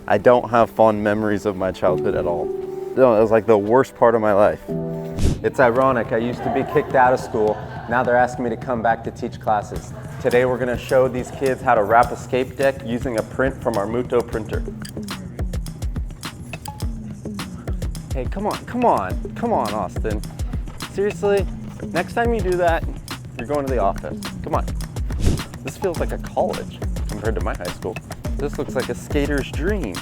I don't have fond memories of my childhood at all. No, it was like the worst part of my life. It's ironic, I used to be kicked out of school. Now they're asking me to come back to teach classes. Today we're gonna show these kids how to wrap a skate deck using a print from our Muto printer. Hey, come on, Austin. Seriously, next time you do that, you're going to the office. Come on. This feels like a college compared to my high school. This looks like a skater's dream.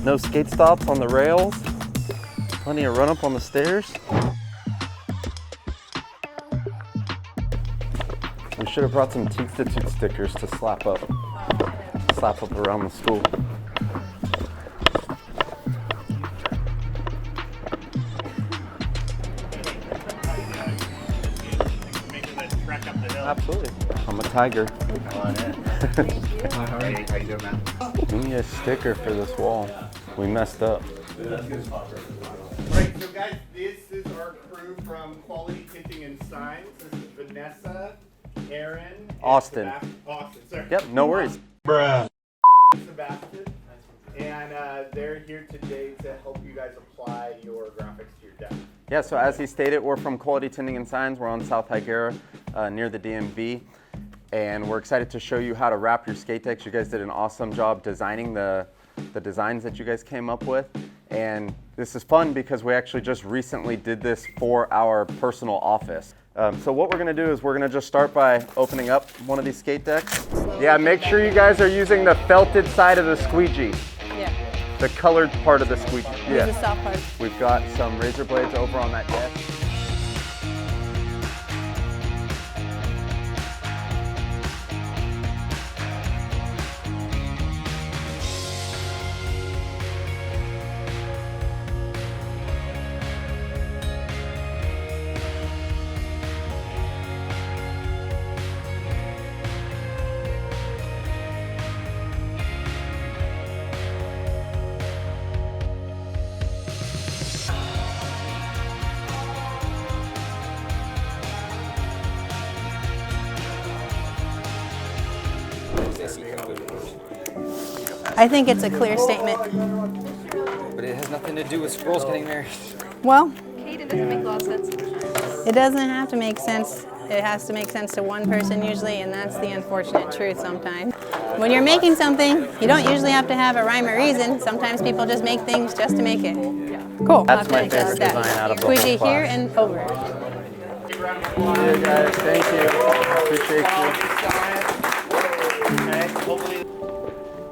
No skate stops on the rails. Plenty of run up on the stairs. We should have brought some Tint stickers to slap up around the school. Absolutely. I'm a tiger. Hi, how are you? How you doing, man? We need a sticker for this wall. We messed up. Right, so guys, this is our crew from Quality Tinting and Signs. This is Vanessa, Aaron, and Austin. Austin, sorry. Yep, no worries. Sebastian. And they're here today to help you guys apply your graphics to your deck. Yeah, so as he stated, we're from Quality Tinting and Signs. We're on South Higuera near the DMV. And we're excited to show you how to wrap your skate decks. You guys did an awesome job designing the designs that you guys came up with. And this is fun because we actually just recently did this for our personal office. So what we're gonna do is we're gonna just start by opening up one of these skate decks. Yeah, make sure you guys are using the felted side of the squeegee. Yeah. The colored part of the squeegee. Use the soft part. We've got some razor blades over on that desk. I think it's a clear statement. But it has nothing to do with squirrels getting married. Well, It doesn't make a lot of sense. it doesn't have to make sense. It has to make sense to one person usually, and that's the unfortunate truth sometimes. When you're making something, you don't usually have to have a rhyme or reason. Sometimes people just make things just to make it. Cool. That's my favorite design out of the whole Squeegee here class. and over. Yeah, guys, thank you. Appreciate you.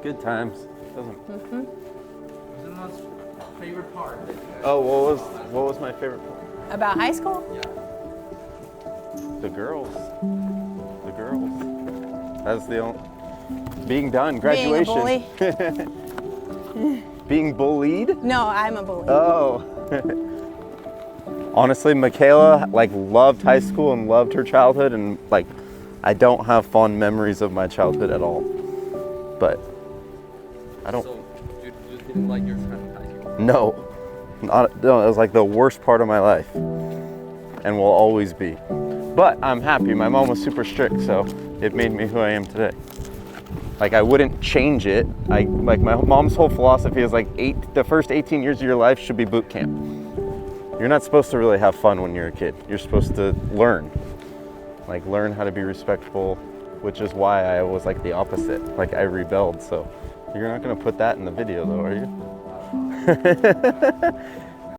Good times. Doesn't. Favorite part? Oh, what was my favorite part? About high school? The girls. The girls. That's the only. Being done. Graduation. Being a bully? Being bullied? No, I'm a bully. Oh. Honestly, Michaela loved high school and loved her childhood, and I don't have fond memories of my childhood at all. But I don't. So, you didn't like your friend high school? No, it was like the worst part of my life, and will always be. But I'm happy. My mom was super strict, so it made me who I am today. I wouldn't change it. My mom's whole philosophy is the first 18 years of your life should be boot camp. You're not supposed to really have fun when you're a kid. You're supposed to learn. Learn how to be respectful, which is why I was the opposite. I rebelled, so you're not gonna put that in the video though, are you?